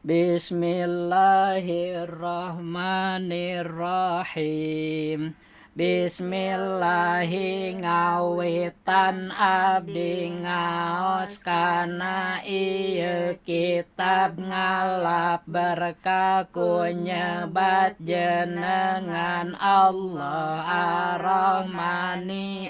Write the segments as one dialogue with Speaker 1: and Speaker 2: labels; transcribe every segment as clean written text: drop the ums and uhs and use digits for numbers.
Speaker 1: Bismillahirrahmanirrahim. Bismillahi ngawitan abdi ngaos kana ieu kitab ngalap berkah ku nyebat jenengan Allah Ar-Rahmani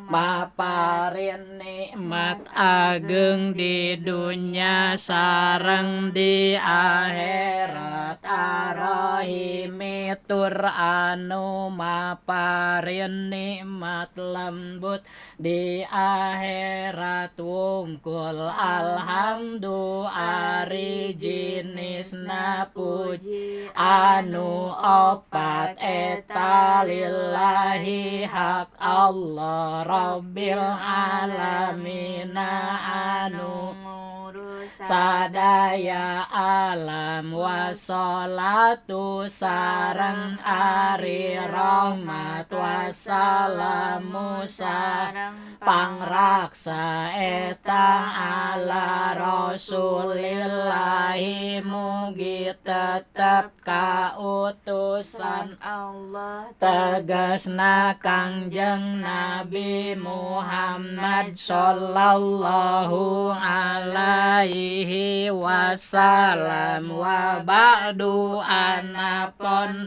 Speaker 1: maparin nikmat ageng di dunya sareng di akhirat Ar-Rahimi tur anu maparin nikmat lembut di akhirat wungkul alhamdu ari jinisna puji anu opat eta lillahi hak Allah Rabbil alamin anu sadaya alam wassalatu sareng ari rahmat wassalamu sareng pangraksa eta ala rasulillahi mugi tetep kautusan Allah tegasna kangjeng Nabi Muhammad sallallahu alaihi wasallam wa ba'du anapun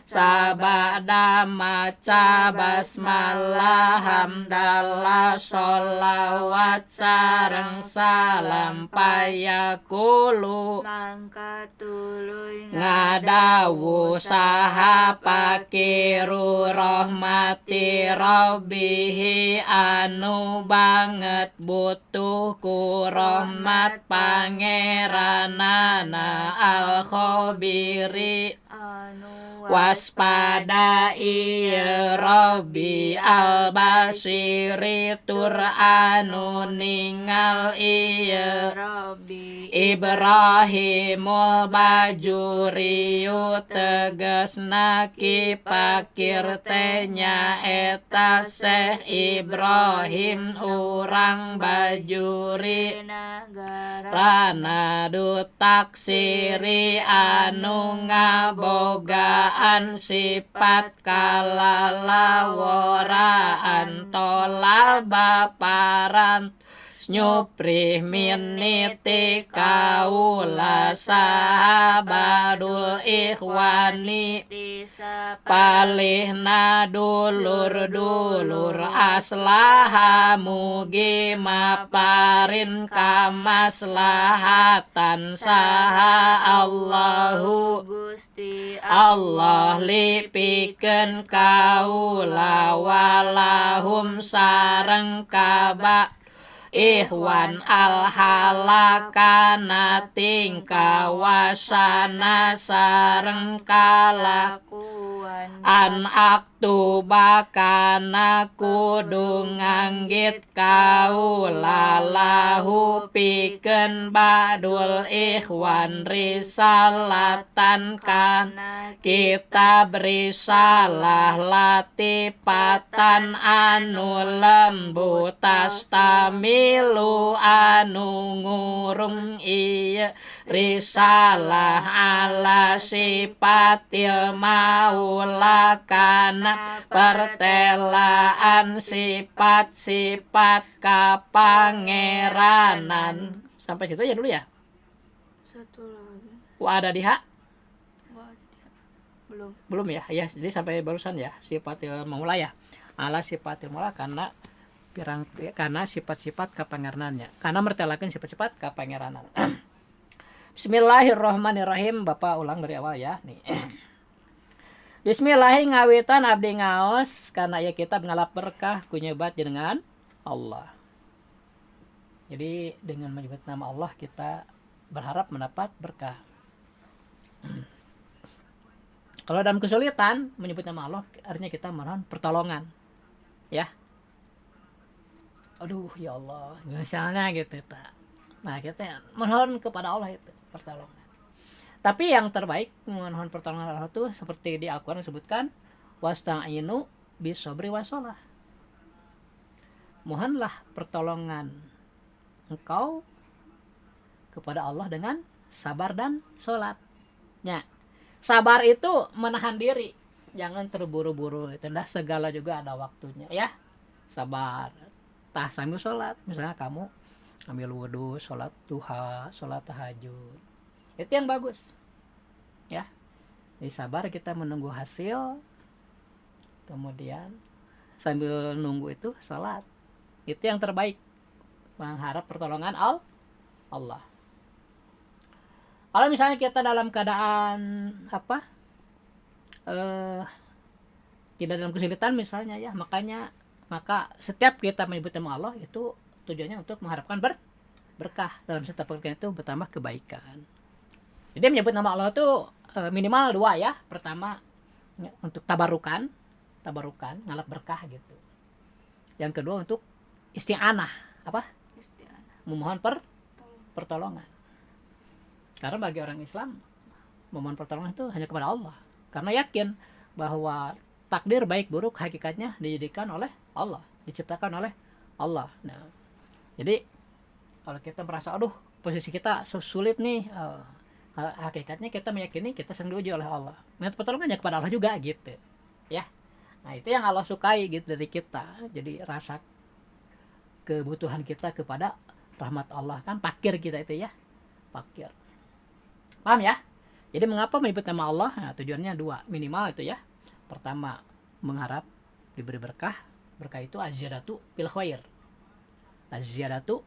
Speaker 1: sabada maca basmalah hamdalah sholawat sareng salam payakulu mangka tuluy ngadawu saha pakiru rahmati rabbihi anu banget butuh ku rahmat pangeranana al-khabiri waspada ieu Rabbi al-basiri tur anu ningal ieu Rabbi Ibrahimul bajuriyu tegasna ki pakir teh eta Syekh Ibrahim urang bajuri rana dutak siri anu ngabogaan sifat kalalaworaan tolal baparan nyuprih miniti kaula sahabadul ikhwani palihna dulur-dulur aslaha mugi maparin kamaslahatan saha Allahu Gusti Allah lipikeun kaula walahum sareng kaba ikhwan al-halakana tingkah wasana sareng kalakuan an aktuba kana kudu nganggit kaula lahu pikeun badul ikhwan risalatan kana kitab risalah latipatan anu lembu tastamilu anu ngurung ieu risalah ala sifatil maula kana pertelaan sifat-sifat kapangeranan. Sampai situ ya dulu ya.
Speaker 2: Satu lagi.
Speaker 1: Ada di hak?
Speaker 2: Belum
Speaker 1: ya. Ya, jadi sampai barusan ya sifatil maula ya. Ala sifatil maula karena sifat-sifat kapangeranannya. Karena mertelakeun sifat-sifat kapangeranan. Bismillahirrahmanirrahim. Bapak ulang dari awal ya. Nih. Bismillahirrahmanirrahim ngawitan abdi ngaos karena ya kitab ngalap berkah ku nyebat jenengan Allah. Jadi dengan menyebut nama Allah kita berharap mendapat berkah. Kalau dalam kesulitan menyebut nama Allah artinya kita mohon pertolongan. Ya. Aduh ya Allah, misalnya gitu ta. Nah, kita mohon kepada Allah itu pertolongan. Tapi yang terbaik mohon pertolongan Allah itu seperti di Al-Qur'an disebutkan wasta'inu bisabri wassalah. Mohonlah pertolongan engkau kepada Allah dengan sabar dan sholat. Ya, sabar itu menahan diri, jangan terburu-buru. Tidak segala juga ada waktunya ya. Sabar, tah sambil sholat. Misalnya kamu ambil wudhu, sholat duha, sholat tahajud, itu yang bagus ya. Jadi sabar, kita menunggu hasil, kemudian sambil nunggu itu sholat, itu yang terbaik, mengharap pertolongan Allah. Kalau misalnya kita dalam keadaan apa, tidak dalam kesulitan misalnya ya, maka setiap kita menyebut nama Allah itu tujuannya untuk mengharapkan berkah dalam setiap pekerjaan, itu bertambah kebaikan. Jadi menyebut nama Allah itu minimal 2 ya. Pertama untuk tabarukan, ngalap berkah gitu. Yang kedua untuk isti'anah, apa? Memohon pertolongan. Karena bagi orang Islam memohon pertolongan itu hanya kepada Allah. Karena yakin bahwa takdir baik buruk hakikatnya dijadikan oleh Allah, diciptakan oleh Allah. Nah, jadi kalau kita merasa aduh posisi kita sulit nih, hakikatnya kita meyakini kita sedang diuji oleh Allah. Minta pertolongannya kepada Allah juga gitu. Ya. Nah, itu yang Allah sukai gitu dari kita. Jadi rasa kebutuhan kita kepada rahmat Allah, kan pakir kita itu ya. Pakir. Paham ya? Jadi mengapa menyebut nama Allah? Nah, tujuannya 2 minimal itu ya. Pertama, mengharap diberi berkah. Berkah itu az-ziyadatu bil khair. Az-ziyadatu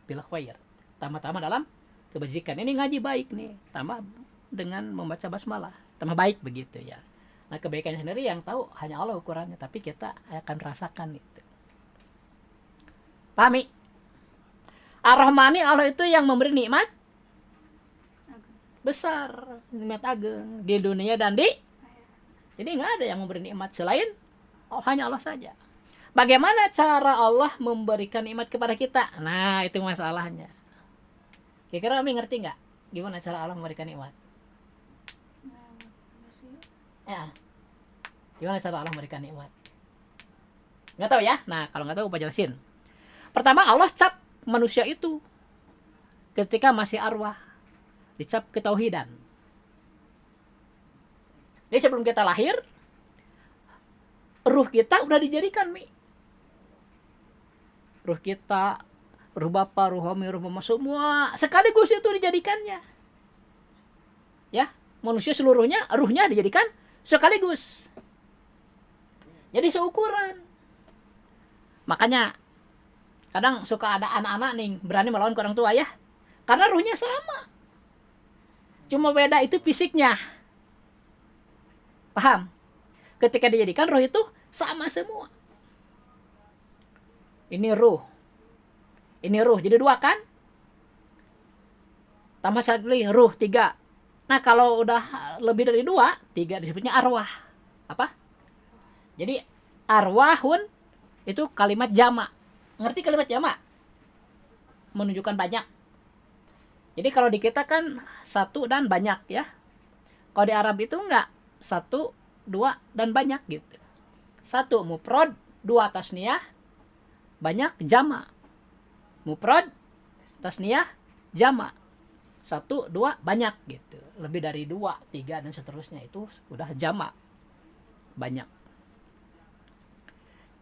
Speaker 1: bil khair. Tambah-tambah dalam kebajikan. Ini ngaji baik nih. Tambah dengan membaca basmalah. Tambah baik begitu ya. Nah, kebaikannya sendiri yang tahu hanya Allah ukurannya, tapi kita akan rasakan itu. Pahami? Ar-Rahmani, Allah itu yang memberi nikmat besar, nikmat ageng di dunia dan di. Jadi nggak ada yang memberi nikmat selain hanya Allah saja. Bagaimana cara Allah memberikan nikmat kepada kita? Nah, itu masalahnya. Kira-kira kami ngerti nggak? Gimana cara Allah memberikan nikmat? Ya. Gimana cara Allah memberikan nikmat? Nggak tahu ya? Nah, kalau nggak tahu, Pak jelasin. Pertama, Allah cap manusia itu ketika masih arwah. Dicap ketauhidan. Jadi sebelum kita lahir, ruh kita udah dijadikan, Mi. Ruh kita, ruh bapa, ruh umi, ruh mama, semua sekaligus itu dijadikannya. Ya, manusia seluruhnya, ruhnya dijadikan sekaligus. Jadi seukuran. Makanya kadang suka ada anak-anak nih berani melawan orang tua ya. Karena ruhnya sama. Cuma beda itu fisiknya. Paham? Ketika dijadikan roh itu sama semua. Ini ruh. Ini ruh. Jadi 2 kan? Tambah sekali ruh 3. Nah, kalau udah lebih dari 2, 3 disebutnya arwah. Apa? Jadi arwahun itu kalimat jamak. Ngerti kalimat jamak? Menunjukkan banyak. Jadi kalau di kita kan 1 dan banyak ya. Kalau di Arab itu enggak 1, 2 dan banyak gitu. 1 mufrad, 2 tasniyah, banyak jamak. Mufrad, tasniyah, jamak. 1, 2 banyak gitu. Lebih dari 2, 3 dan seterusnya itu udah jamak. Banyak.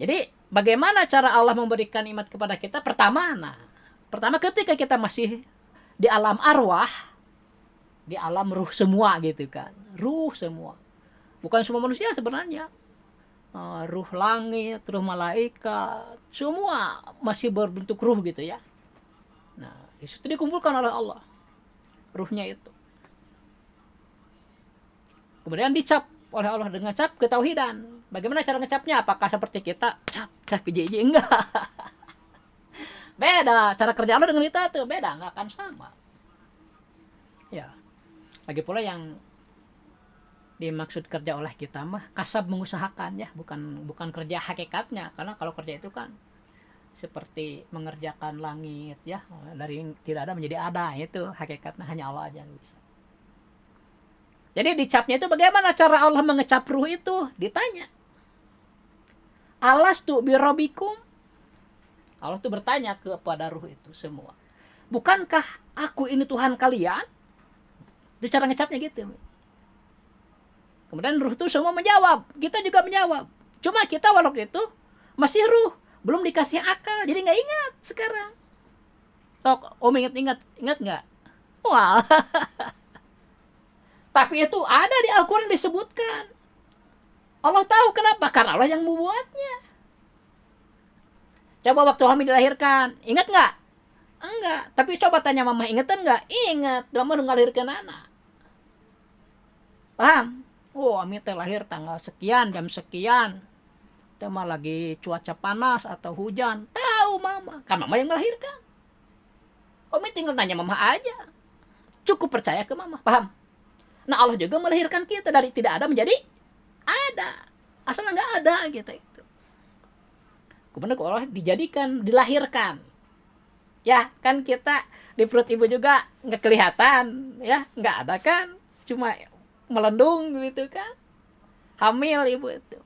Speaker 1: Jadi bagaimana cara Allah memberikan nikmat kepada kita? Pertama ketika kita masih di alam arwah, di alam ruh semua gitu kan. Ruh semua. Bukan semua manusia sebenarnya. Ruh langit, ruh malaikat, semua masih berbentuk ruh gitu ya. Nah, di situ dikumpulkan oleh Allah. Ruhnya itu. Kemudian dicap oleh Allah dengan cap ketauhidan. Bagaimana cara ngecapnya? Apakah seperti kita cap biji enggak? Beda, cara kerja Allah dengan kita tuh beda, nggak akan sama. Ya, lagi pula yang dimaksud kerja oleh kita mah kasab mengusahakan ya, bukan kerja hakikatnya. Karena kalau kerja itu kan seperti mengerjakan langit ya, dari tidak ada menjadi ada, itu hakikatnya hanya Allah aja yang bisa. Jadi dicapnya itu bagaimana cara Allah mengecap ruh itu? Ditanya. Alastu birabbikum? Allah tuh bertanya kepada ruh itu semua. Bukankah aku ini Tuhan kalian? Itu cara ngecapnya gitu. Kemudian ruh itu semua menjawab, kita juga menjawab. Cuma kita waktu itu masih ruh, belum dikasih akal, jadi nggak ingat sekarang. Sok, Om ingat nggak? Wah, tapi itu ada di Al-Quran disebutkan. Allah tahu kenapa, karena Allah yang membuatnya. Coba waktu Hamid dilahirkan, ingat nggak? Enggak, tapi coba tanya mama, ingetan nggak? Ingat, mama udah ngelahirkan anak. Paham? Oh, Hamid lahir tanggal sekian, jam sekian. Tema lagi cuaca panas atau hujan. Tahu mama, kan mama yang melahirkan. Umi tinggal tanya mama aja. Cukup percaya ke mama, paham? Nah Allah juga melahirkan kita dari tidak ada menjadi ada. Asalnya nggak ada gitu itu. Kemudian Allah dijadikan, dilahirkan. Ya kan kita di perut ibu juga nggak kelihatan, ya nggak ada kan, cuma melendung gitu kan. Hamil ibu itu.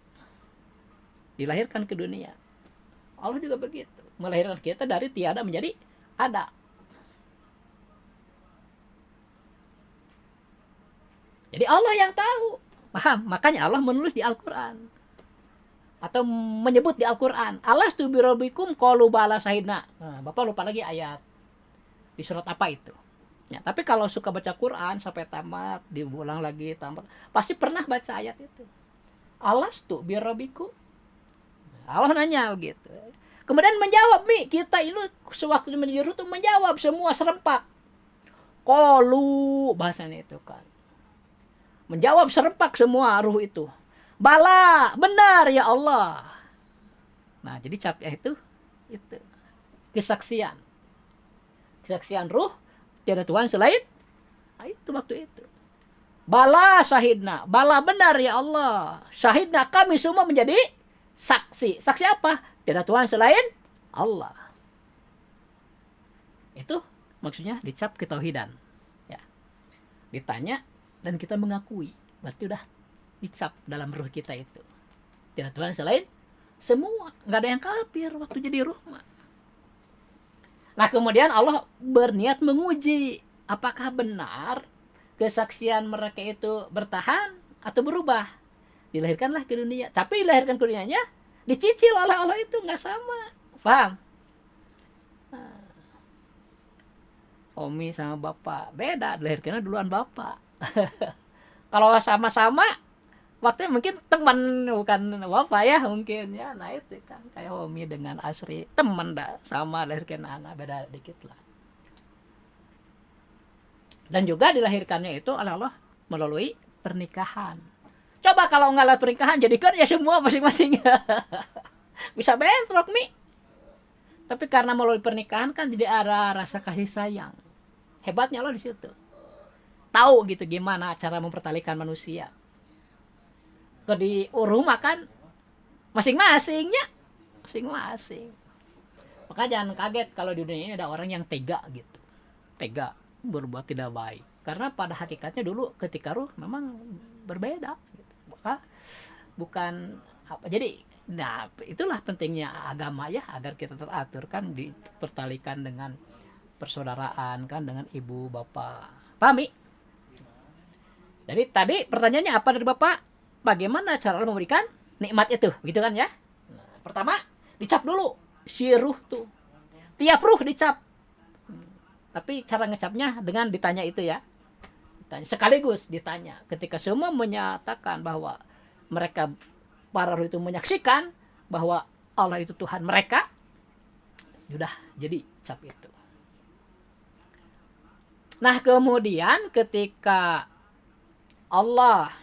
Speaker 1: Dilahirkan ke dunia. Allah juga begitu. Melahirkan kita dari tiada menjadi ada. Jadi Allah yang tahu. Paham? Makanya Allah menulis di Al-Quran. Atau menyebut di Al-Quran. Alastu birabbikum qalu bala syahidna. Nah, Bapak lupa lagi ayat. Di surat apa itu? Ya, tapi kalau suka baca Quran sampai tamat, diulang lagi, tamat. Pasti pernah baca ayat itu. Alastu birabbikum. Allah nanya gitu. Kemudian menjawab, kita ini sewaktu menjadi ruh itu menjawab semua serempak. Qalu bahasanya itu kan. Menjawab serempak semua ruh itu. Bala, benar ya Allah. Nah, jadi capnya itu kesaksian. Kesaksian ruh, tiada Tuhan selain. Nah, itu waktu itu. Bala syahidna, bala benar ya Allah. Syahidna, kami semua menjadi saksi. Saksi apa? Tiada Tuhan selain Allah. Itu maksudnya dicap ketauhidan. Ya. Ditanya dan kita mengakui, berarti udah dicap dalam ruh kita itu. Tidak Tuhan selain semua, nggak ada yang kafir waktu jadi ruh. Nah kemudian Allah berniat menguji apakah benar kesaksian mereka itu bertahan atau berubah. Dilahirkanlah ke dunia, tapi dilahirkan ke dunianya dicicil oleh Allah itu nggak sama, paham? Nah, Omi sama bapak beda, dilahirkannya duluan bapak. Kalau sama-sama waktunya mungkin teman bukan bapak ya mungkin ya. Nah itu kan kayak Homi dengan Asri teman dah, sama lahirkan anak beda dikit lah. Dan juga dilahirkannya itu oleh Allah melalui pernikahan. Coba kalau nggak lewat pernikahan jadikan ya semua masing-masing bisa bentrok Tapi karena melalui pernikahan kan jadi ada rasa kasih sayang. Hebatnya Allah di situ. Tahu gitu gimana cara mempertalikan manusia. Kalau di rumah kan masing-masingnya, masing-masing. Maka jangan kaget kalau di dunia ini ada orang yang tega gitu, tega berbuat tidak baik. Karena pada hakikatnya dulu ketika ruh memang berbeda. Gitu. Maka bukan apa. Jadi, nah itulah pentingnya agama ya agar kita teratur kan dipertalikan dengan persaudaraan kan dengan ibu bapak. Pahami? Jadi tadi pertanyaannya apa dari Bapak? Bagaimana cara memberikan nikmat itu? Gitu kan ya? Nah, pertama, dicap dulu si ruh tuh. Tiap ruh dicap. Tapi cara ngecapnya dengan ditanya itu ya. Ditanya. Sekaligus ditanya. Ketika semua menyatakan bahwa mereka, para ruh itu menyaksikan bahwa Allah itu Tuhan mereka, sudah jadi cap itu. Nah kemudian ketika Allah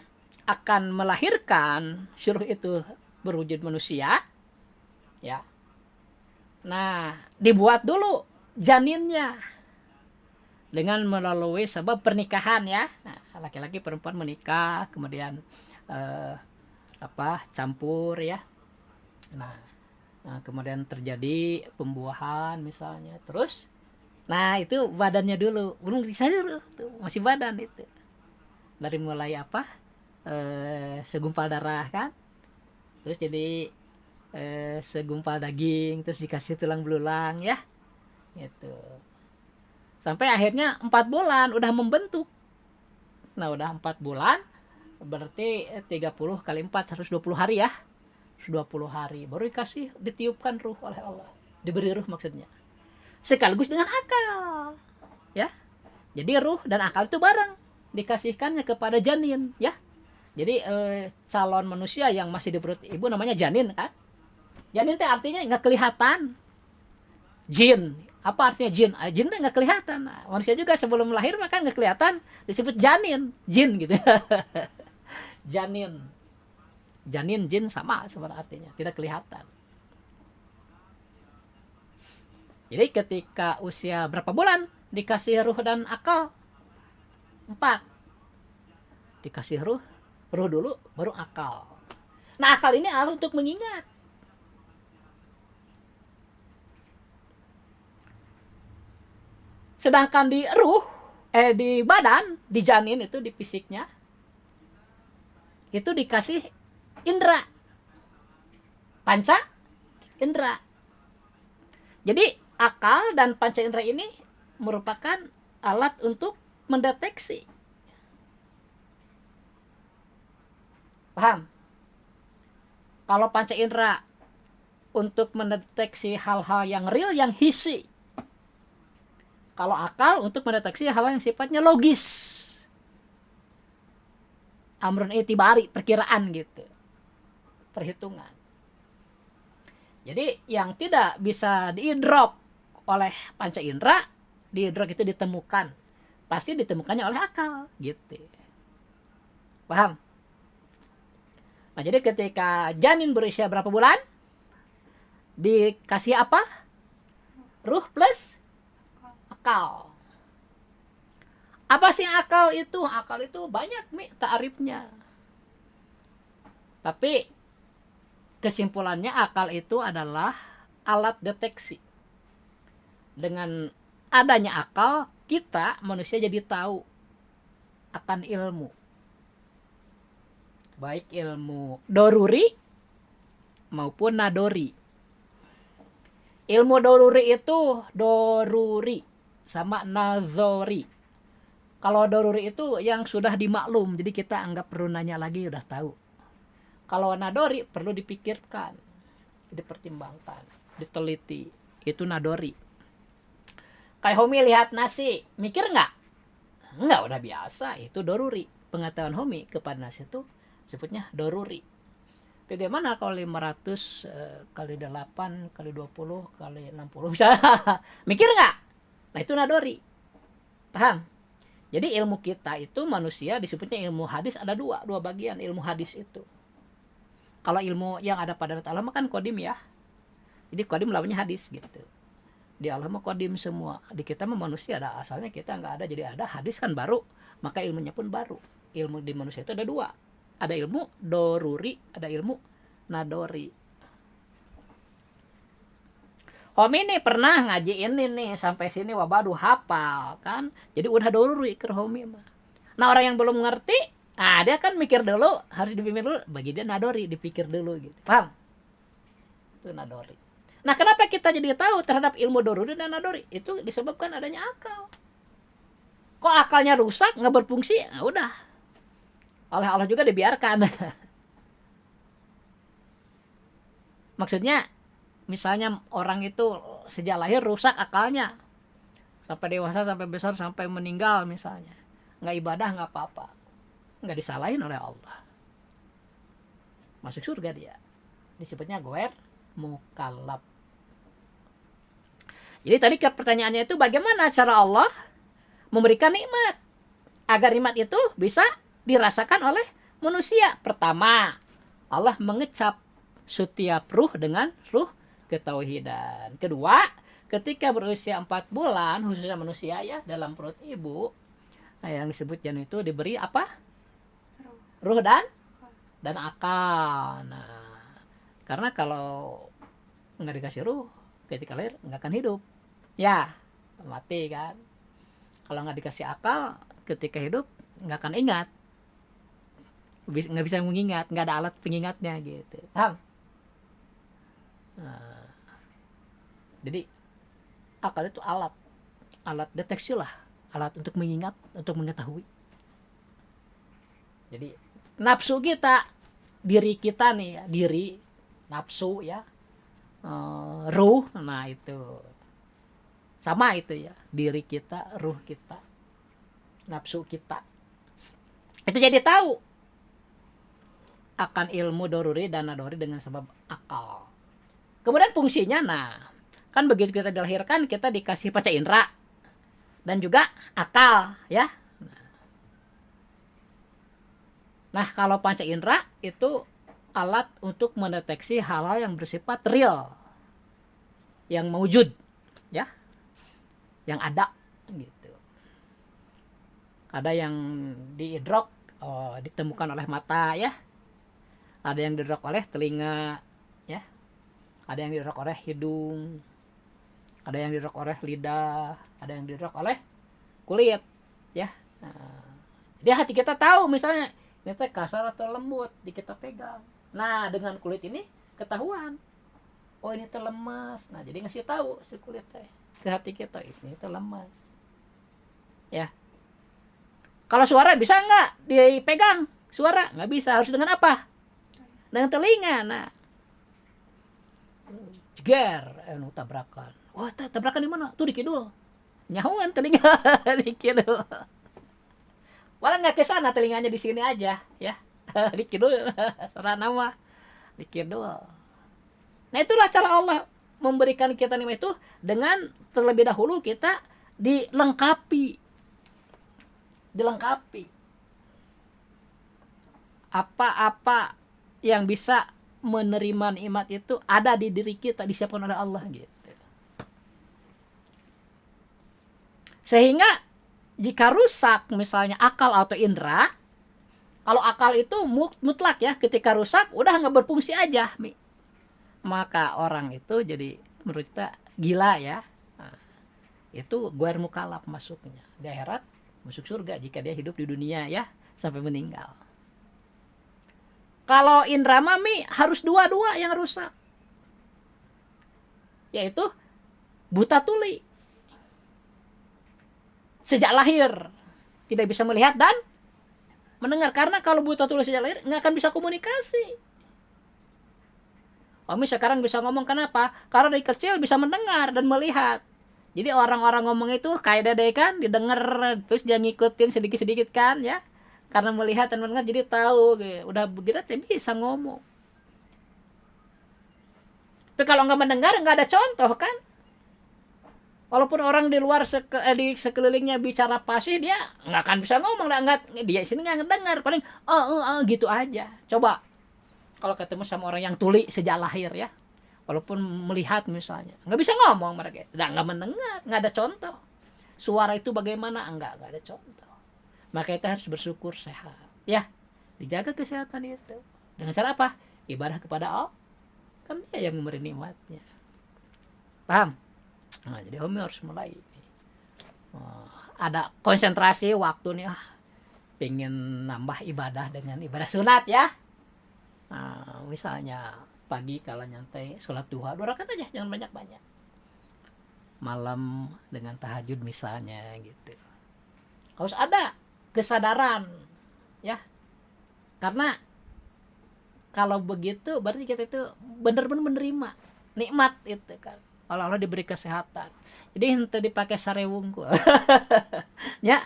Speaker 1: akan melahirkan si ruh itu berwujud manusia, ya. Nah, dibuat dulu janinnya dengan melalui sebab pernikahan ya. Nah, laki-laki perempuan menikah, kemudian campur ya. Nah, kemudian terjadi pembuahan misalnya, terus, nah itu badannya dulu, belum bisa dulu, tuh, masih badan itu. Dari mulai segumpal darah kan, terus jadi segumpal daging, terus dikasih tulang belulang ya, gitu. Sampai akhirnya 4 bulan udah membentuk, Nah udah 4 bulan, berarti 30 kali 4 120 hari ya. 120 hari baru ditiupkan ruh oleh Allah, diberi ruh maksudnya, sekaligus dengan akal ya. Jadi ruh dan akal itu bareng dikasihkannya kepada janin ya. Jadi calon manusia yang masih di perut ibu namanya janin kan. Janin itu artinya nggak kelihatan. Jin, apa artinya jin? Jin itu nggak kelihatan. Nah, manusia juga sebelum lahir maka nggak kelihatan, disebut janin, jin gitu. Janin, janin jin sama sebenarnya artinya, tidak kelihatan. Jadi ketika usia berapa bulan dikasih ruh dan akal? 4. Dikasih ruh dulu baru akal. Nah akal ini harus untuk mengingat. Sedangkan di ruh, di badan, di janin itu, di fisiknya, itu dikasih indera, panca indera. Jadi akal dan panca indera ini merupakan alat untuk mendeteksi. Paham? Kalau panca indera untuk mendeteksi hal-hal yang real, yang hisi. Kalau akal untuk mendeteksi hal yang sifatnya logis. Amrun itibari, perkiraan gitu. Perhitungan. Jadi yang tidak bisa diidrok oleh panca indera, diidrok itu ditemukan. Pasti ditemukannya oleh akal gitu. Paham? Nah, jadi ketika janin berusia berapa bulan? Dikasih apa? Ruh plus akal. Apa sih akal itu? Akal itu banyak ta'arifnya. Tapi kesimpulannya akal itu adalah alat deteksi. Dengan adanya akal, kita manusia jadi tahu akan ilmu. Baik ilmu doruri maupun nadori. Ilmu doruri itu doruri sama nazori. Kalau doruri itu yang sudah dimaklum, jadi kita anggap perlu nanya lagi, udah tahu. Kalau nadori perlu dipikirkan, dipertimbangkan, diteliti. Itu nadori. Kayak Homi lihat nasi, mikir nggak? Nggak, udah biasa. Itu doruri. Pengetahuan Homi kepada nasi itu sebutnya doruri. Bagaimana kalau 500 kali 8 kali 20 kali 60 bisa? Mikir nggak? Nah itu nadori. Paham? Jadi ilmu kita itu manusia disebutnya ilmu hadis, ada dua bagian ilmu hadis itu. Kalau ilmu yang ada pada Allah kan kodim ya. Jadi kodim lawannya hadis gitu. Di Allah mah kodim semua. Di kita mah manusia ada asalnya kita nggak ada, jadi ada hadis kan baru. Maka ilmunya pun baru. Ilmu di manusia itu ada dua. Ada ilmu doruri, ada ilmu nadori. Homi nih pernah ngaji ini nih sampai sini wabaduh hafal kan. Jadi udah doruri ke Homi mah. Nah orang yang belum ngerti, dia kan mikir dulu, harus dipimpin dulu. Bagi dia nadori, dipikir dulu gitu. Paham? Itu nadori. Nah kenapa kita jadi tahu terhadap ilmu doruri dan nadori? Itu disebabkan adanya akal. Kok akalnya rusak, nggak berfungsi? Nah, udah. Oleh Allah juga dibiarkan. Maksudnya, misalnya orang itu sejak lahir rusak akalnya. Sampai dewasa, sampai besar, sampai meninggal misalnya. Nggak ibadah, nggak apa-apa. Nggak disalahin oleh Allah. Masuk surga dia. Disebutnya goer mukallaf. Jadi tadi pertanyaannya itu bagaimana cara Allah memberikan nikmat agar nikmat itu bisa dirasakan oleh manusia. Pertama, Allah mengecap setiap ruh dengan ruh ketauhidan. Kedua, ketika berusia 4 bulan khususnya manusia ya dalam perut ibu, yang disebut janin itu diberi apa? Ruh dan akal. Nah, karena kalau nggak dikasih ruh ketika lahir nggak akan hidup. Ya, mati kan. Kalau nggak dikasih akal ketika hidup nggak akan ingat, nggak bisa mengingat, nggak ada alat pengingatnya gitu. Paham? Nah, jadi akal itu alat deteksi lah, alat untuk mengingat, untuk mengetahui. Jadi nafsu kita, diri kita nih ya, diri, nafsu ya, ruh, nah itu sama itu ya, diri kita, ruh kita, nafsu kita. Itu jadi tahu akan ilmu doruri dan nadori dengan sebab akal. Kemudian fungsinya, nah kan begitu kita dilahirkan kita dikasih panca indera dan juga akal ya. Nah kalau panca indera itu alat untuk mendeteksi hal-hal yang bersifat real, yang mewujud ya, yang ada gitu. Ada yang diidrok, ditemukan oleh mata ya, ada yang diidrok oleh telinga ya, ada yang diidrok oleh hidung, ada yang diidrok oleh lidah, ada yang diidrok oleh kulit ya. Nah, jadi hati kita tahu misalnya ini teh kasar atau lembut di kita pegang. Nah dengan kulit ini ketahuan, oh ini teh lemas. Nah jadi ngasih tahu si kulit teh ke hati kita, ini teh lemas ya. Kalau suara bisa nggak dipegang? Suara nggak bisa, harus dengan apa? Dengan telinga. Nah jeger, tabrakan. Wah tabrakan di mana? Tuh di kidul. Nyahuan telinga di kidul. Walau nggak kesana, telinganya di sini aja ya. Di kidul, suara nama di kidul. Nah itulah cara Allah memberikan kita nikmat itu, dengan terlebih dahulu kita dilengkapi apa-apa yang bisa menerima nikmat itu ada di diri kita, disiapkan oleh Allah gitu. Sehingga jika rusak misalnya akal atau indera, kalau akal itu mutlak ya, ketika rusak udah nggak berfungsi aja, maka orang itu jadi menurut kita gila ya. Nah, itu guer mukalaf masuknya di akhirat, masuk surga jika dia hidup di dunia ya sampai meninggal. Kalau indra mami harus dua-dua yang rusak, yaitu buta tuli sejak lahir, tidak bisa melihat dan mendengar. Karena kalau buta tuli sejak lahir nggak akan bisa komunikasi. Mami sekarang bisa ngomong, kenapa? Karena dari kecil bisa mendengar dan melihat. Jadi orang-orang ngomong itu kayak Dede kan, didengar terus dia ngikutin sedikit-sedikit kan ya. Karena melihat dan mendengar jadi tahu gitu. Udah begitu dia bisa ngomong. Tapi kalau nggak mendengar nggak ada contoh kan. Walaupun orang di luar di sekelilingnya bicara fasih, dia nggak akan bisa ngomong, nggak, dia sini nggak ngedengar, paling gitu aja. Coba kalau ketemu sama orang yang tuli sejak lahir ya, walaupun melihat misalnya, nggak bisa ngomong mereka, nggak mendengar, nggak ada contoh. Suara itu bagaimana? Nggak ada contoh. Maka kita harus bersyukur sehat, ya, dijaga kesehatan itu. Dengan cara apa? Ibadah kepada Allah, kan dia yang memberi nikmatnya. Paham? Nah, jadi Homi harus mulai. Ada konsentrasi waktu nih, pengen nambah ibadah dengan ibadah sunat ya. Nah, misalnya pagi kalau nyantai sholat duha 2 rakaat aja, jangan banyak-banyak. Malam dengan tahajud misalnya gitu. Harus ada kesadaran ya. Karena kalau begitu berarti kita itu benar-benar menerima nikmat itu kan. Kalau Allah diberi kesehatan. Jadi ente dipakai sarewungku. Ya.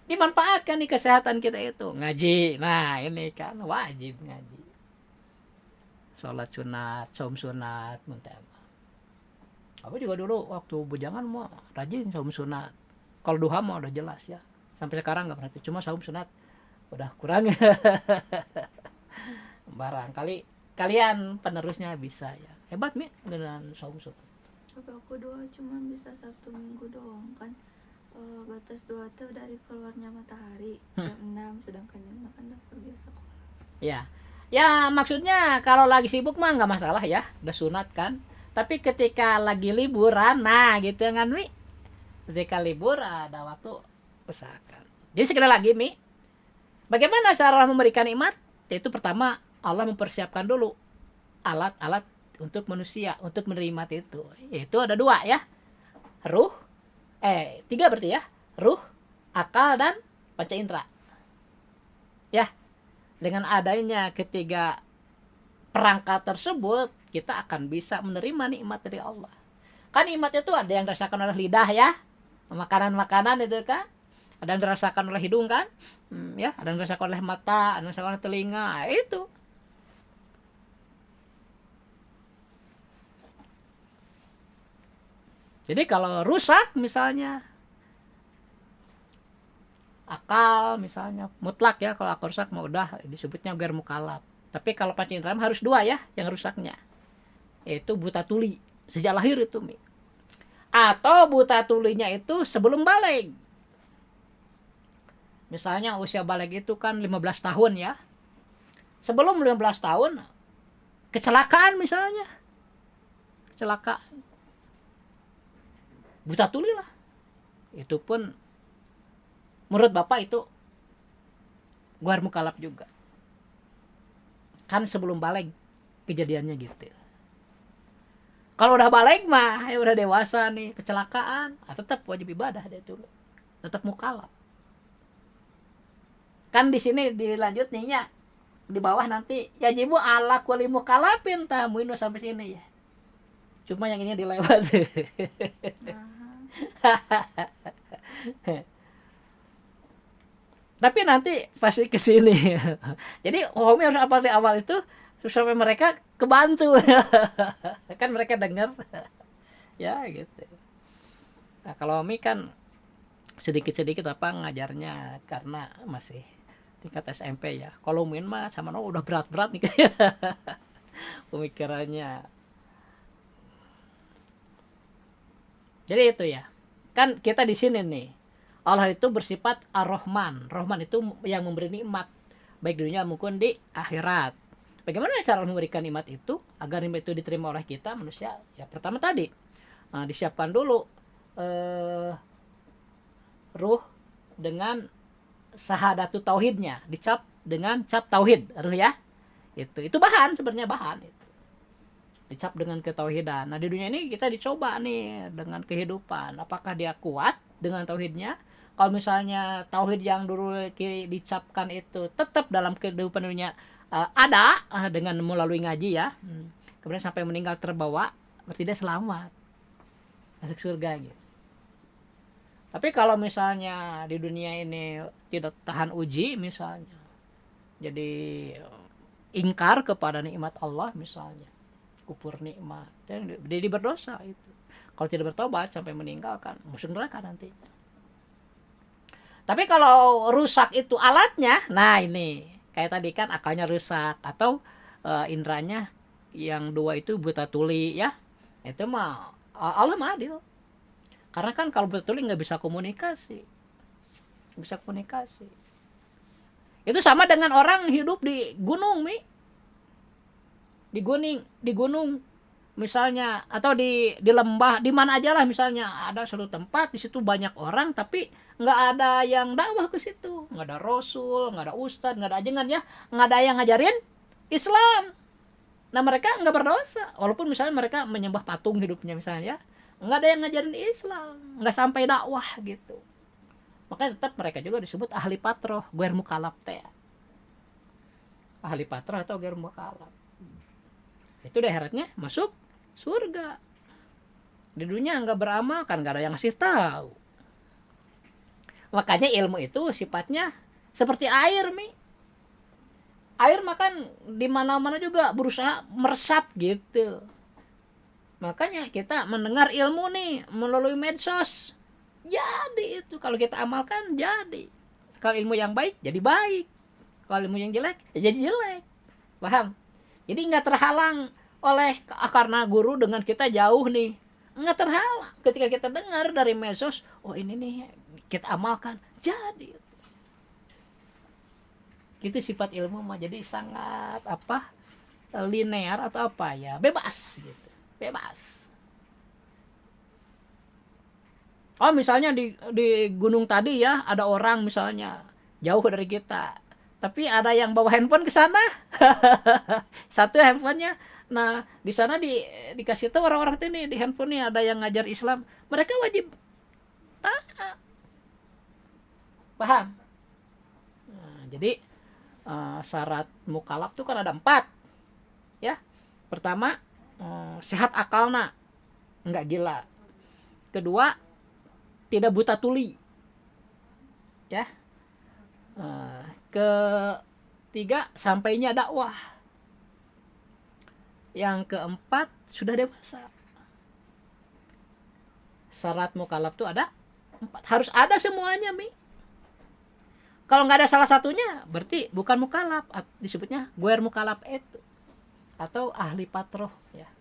Speaker 1: Dimanfaatkan nih kesehatan kita itu. Ngaji. Nah, ini kan wajib ngaji. Sholat sunat, saum sunat, aku juga dulu waktu bujangan mah rajin saum sunat. Kalau duha mah udah jelas ya. Sampai sekarang enggak pernah itu. Cuma saum sunat udah kurang. Barangkali kalian penerusnya bisa ya. Hebat Mi dengan saum sunat.
Speaker 2: Tapi aku doa cuma bisa Sabtu Minggu doang kan. Batas doa tuh dari keluarnya matahari jam 6, sedangkan jam 8 udah pergi sekolah.
Speaker 1: Ya. Ya maksudnya kalau lagi sibuk mah nggak masalah ya, udah sunat kan. Tapi ketika lagi liburan, nah gitu kan Mi. Ketika libur ada waktu, usahakan. Jadi sekali lagi Mi, bagaimana cara memberikan nikmat? Yaitu pertama Allah mempersiapkan dulu alat-alat untuk manusia untuk menerima itu. Yaitu ada 2 ya. Ruh, 3 berarti ya. Ruh, akal dan panca indera. Ya, dengan adanya ketiga perangkat tersebut, kita akan bisa menerima nikmat dari Allah. Kan nikmat itu ada yang dirasakan oleh lidah ya, makanan-makanan itu kan, ada yang dirasakan oleh hidung kan, ya, ada yang dirasakan oleh mata, ada yang dirasakan oleh telinga, itu. Jadi kalau rusak misalnya akal misalnya mutlak ya, kalau akal rusak mau udah disebutnya biar mukalaf. Tapi kalau panca indera harus dua ya yang rusaknya, yaitu buta tuli sejak lahir itu Mi. Atau buta tulinya itu sebelum balik. Misalnya usia balik itu kan 15 tahun ya. Sebelum 15 tahun kecelakaan misalnya. Kecelakaan. Buta tuli lah. Itu pun menurut Bapak itu guar mukalaf juga. Kan sebelum balik kejadiannya gitu. Kalau udah balik mah, ya udah dewasa nih, kecelakaan, tetap wajib ibadah dia dulu. Tetap mukalaf. Kan di sini dilanjut nih ya. Di bawah nanti ya jibu ala kulli mukalafin tamuin sampai sini ya. Cuma yang ini dilewat. Tapi nanti pasti ke sini. Jadi Homi harus apa di awal itu sampai mereka kebantu. Kan mereka dengar. Ya gitu. Nah, kalau Homi kan sedikit-sedikit apa ngajarnya karena masih tingkat SMP ya. Kalau Min mah sama no udah berat-berat nih kayak pemikirannya. Jadi itu ya. Kan kita di sini nih. Allah itu bersifat Ar-Rahman. Rahman itu yang memberi nikmat baik di dunia maupun di akhirat. Bagaimana cara memberikan nikmat itu agar nikmat itu diterima oleh kita manusia? Ya pertama tadi disiapkan dulu ruh dengan sahadatu tauhidnya, dicap dengan cap tauhid, ruh ya. Itu bahan sebenarnya bahan itu. Dicap dengan ketauhidan. Nah, di dunia ini kita dicoba nih dengan kehidupan. Apakah dia kuat dengan tauhidnya? Kalau misalnya tauhid yang dulu dicapkan itu tetap dalam kehidupan dunia ada dengan melalui ngaji ya. Kemudian sampai meninggal terbawa, berarti dia selamat. Masuk surga gitu. Tapi kalau misalnya di dunia ini tidak tahan uji misalnya, jadi ingkar kepada nikmat Allah misalnya, kufur nikmat, jadi berdosa itu. Kalau tidak bertobat sampai meninggalkan, masuk neraka nantinya. Tapi kalau rusak itu alatnya, nah ini kayak tadi kan akalnya rusak atau indranya yang dua itu buta tuli ya, itu mah Allah mah adil. Karena kan kalau buta tuli nggak bisa komunikasi, Itu sama dengan orang hidup di gunung, di gunung misalnya, atau di lembah, di mana aja lah misalnya ada suatu tempat di situ banyak orang tapi nggak ada yang dakwah ke situ, nggak ada rasul, nggak ada ustadz, nggak ada ajengan ya, nggak ada yang ngajarin Islam. Nah mereka nggak berdosa walaupun misalnya mereka menyembah patung hidupnya misalnya ya, nggak ada yang ngajarin Islam, nggak sampai dakwah gitu. Makanya tetap mereka juga disebut ahli patroh, guer mukalaf teh, ahli patroh atau guer mukalaf. Itu daerahnya masuk surga. Di dunia nggak beramal kan nggak ada yang ngasih tahu. Makanya ilmu itu sifatnya seperti air, Air makan di mana-mana juga berusaha meresap gitu. Makanya kita mendengar ilmu nih melalui medsos. Jadi itu kalau kita amalkan jadi. Kalau ilmu yang baik jadi baik. Kalau ilmu yang jelek ya jadi jelek. Paham? Jadi nggak terhalang oleh karena guru dengan kita jauh nih, nggak terhalang ketika kita dengar dari medsos, oh ini nih kita amalkan jadi. Itu sifat ilmu mah jadi sangat linear atau ya bebas gitu, bebas. Oh misalnya di gunung tadi ya ada orang misalnya jauh dari kita, tapi ada yang bawa handphone ke sana. Satu handphonenya. Nah, di sana dikasih tahu orang-orang ini di handphone nih ada yang ngajar Islam. Mereka wajib taat. Paham? Nah, jadi syarat mukallaf tuh kan ada 4 ya. Pertama, sehat akalna, enggak gila. Kedua, tidak buta tuli ya. Ketiga, sampainya dakwah. Yang keempat, sudah dewasa. Syarat mukallaf tuh ada 4, harus ada semuanya Mi. Kalau nggak ada salah satunya berarti bukan mukallaf, disebutnya guer mukallaf itu atau ahli patroh ya.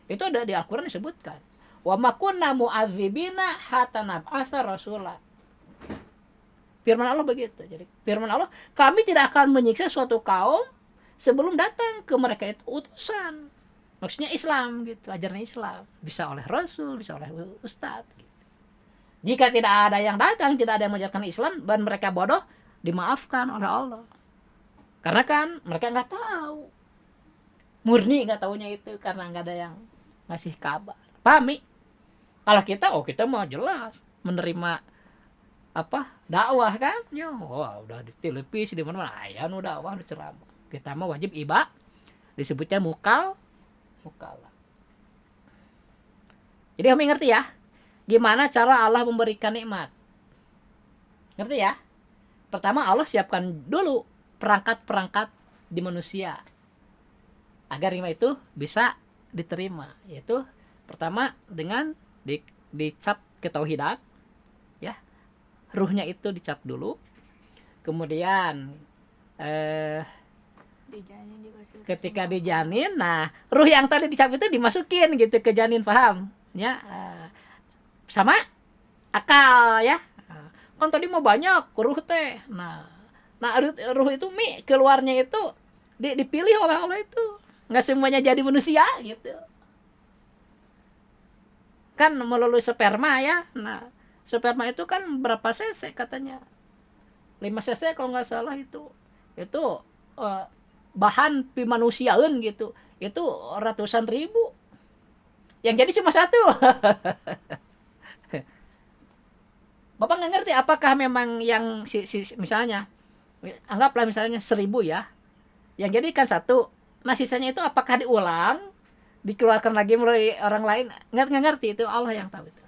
Speaker 1: Itu ada di Al-Qur'an disebutkan. Wa ma kunna mu'adzibina hatta nab'atsa rasula. Firman Allah begitu. Jadi firman Allah, kami tidak akan menyiksa suatu kaum sebelum datang ke mereka itu utusan. Maksudnya Islam gitu, ajaran Islam. Bisa oleh Rasul, bisa oleh Ustadz gitu. Jika tidak ada yang datang, tidak ada yang mengajarkan Islam dan mereka bodoh, dimaafkan oleh Allah. Karena kan mereka nggak tahu. Murni nggak taunya itu karena nggak ada yang ngasih kabar. Paham Mi? Kalau kita mau jelas menerima dakwah kan? Ya, udah di televisi di mana-mana aya nu dakwah nu ceramah. Kita mah wajib disebutnya mukallaf. Jadi kami ngerti ya, gimana cara Allah memberikan nikmat. Ngerti ya? Pertama Allah siapkan dulu perangkat-perangkat di manusia agar nikmat itu bisa diterima. Yaitu pertama dengan dicap ketauhidan ya. Ruhnya itu dicap dulu. Kemudian ketika dijanin, nah ruh yang tadi dicap itu dimasukin gitu ke janin, paham ya, sama akal ya. Kan tadi mau banyak ruh teh, nah ruh itu Mi keluarnya itu dipilih oleh Allah, itu nggak semuanya jadi manusia gitu kan, melalui sperma ya. Nah sperma itu kan berapa cc katanya, 5 cc kalau nggak salah, itu bahan pimanusiaeun gitu, itu ratusan ribu, yang jadi cuma 1. Bapak nggak ngerti apakah memang yang misalnya anggaplah misalnya 1000 ya, yang jadi kan 1, nah sisanya itu apakah diulang, dikeluarkan lagi melalui orang lain, nggak ngerti, itu Allah yang tahu itu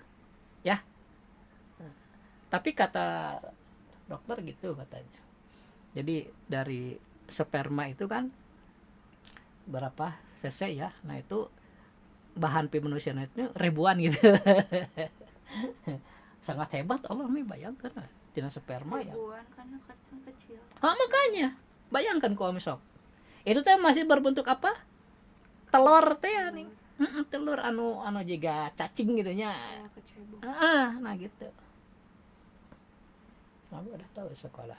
Speaker 1: ya. Tapi kata dokter gitu katanya, jadi dari sperma itu kan berapa cc ya, nah itu bahan pimanusiaan itu ribuan gitu. Sangat hebat Allah Mi, bayangkan jenis sperma ya
Speaker 2: ribuan karena kecil.
Speaker 1: Makanya bayangkan kalau misal itu teh masih berbentuk telur teh nih, telur anu juga cacing gitu nya. Nah gitu. Kamu udah tahu sekolah.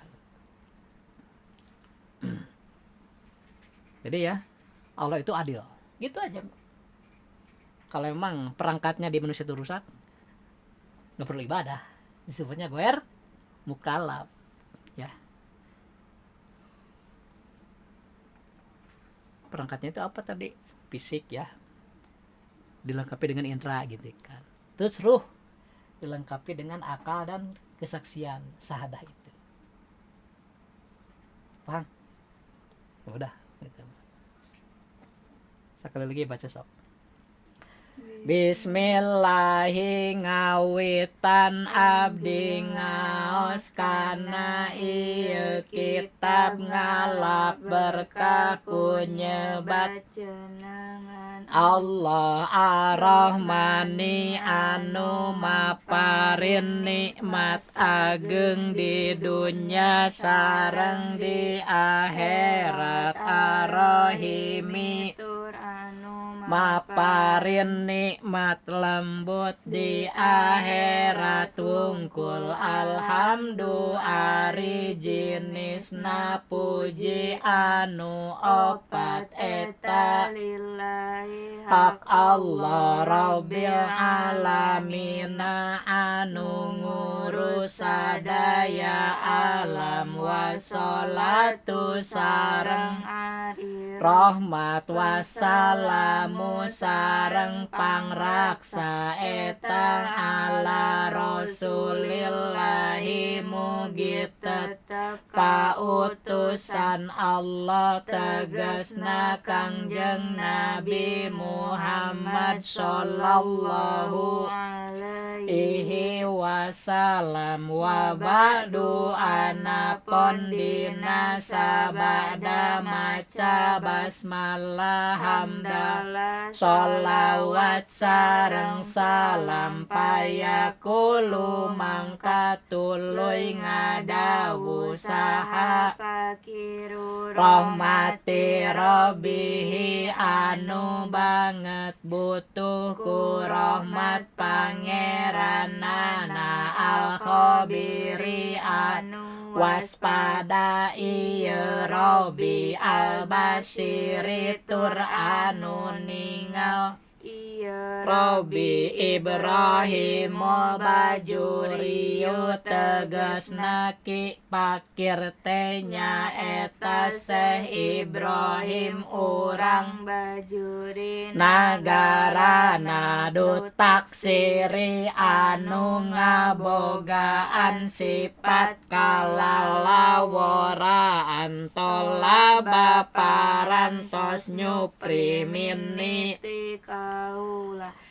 Speaker 1: Jadi ya, Allah itu adil. Gitu aja. Kalau memang perangkatnya di manusia itu rusak, nggak perlu ibadah. Disebutnya guer mukallaf. Ya. Perangkatnya itu apa tadi? Fisik ya. Dilengkapi dengan indera gitu kan. Terus ruh dilengkapi dengan akal dan kesaksian syahadah itu. Paham? Udah gitu. Sekali lagi baca sok. Bismillahi ngawitan abdi ngaos kana ieu kitab ngalap berkah ku nyebat Allah ar-Rahmani anu maparin nikmat ageng di dunya sareng di akhirat ar-Rahimi maparin nikmat lembut di akhirat wungkul alhamdu ari jenisna puji anu opat eta hak Allah Rabbil alamina anu ngurus sadaya alam wassalatu sareng rahmat wassalamu sareng pangraksa eta ala rasulillahi mugi tetep kautus utusan Allah tegasna Kangjeng Nabi Muhammad sallallahu alaihi wasallam. Wa ba'du anapun dina sabada maca basmalah hamdalah sholawat sareng salam payakulu mangka tuluy ngadawu saha rahmati rabbihi anu banget butuh ku rahmat pangeranana al khabiri anu waspada ieu Robbi al basiri tur anu ningal Robbi Ibrahim bajuriyu tegasna ki pakir tenya eta Syekh Ibrahim urang bajuri nagarana dutak siri anu ngabogaan sifat kalalaworaan tola baparantos nyupri mini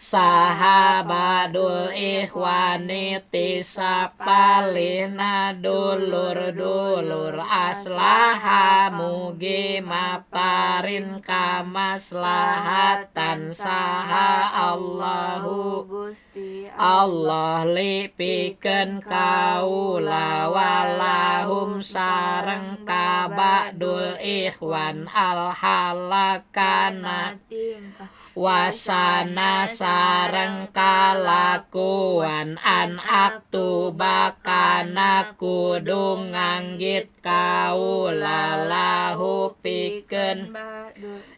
Speaker 1: sahabadul ikhwani tisapalina dulur-dulur aslaha mugi maparin kamaslahatan saha Allahu Gusti Allah lipikeun kaula walahum sareng kabadul ikhwan al halakana wasana sareng kalakuan an aktubakana kudu nganggit kaula lahu pikeun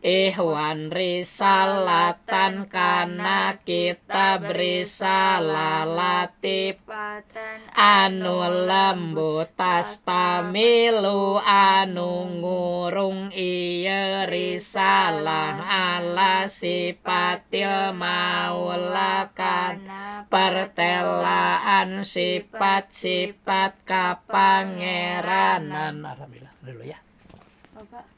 Speaker 1: ihwan risalatan kana kitab risalah latifatan anu lembut tastamilu anu ngurung ieu risalah ala sifatil maula kana pertelaan sifat-sifat kapangeranan. Alhamdulillah dulu ya.
Speaker 2: Bapak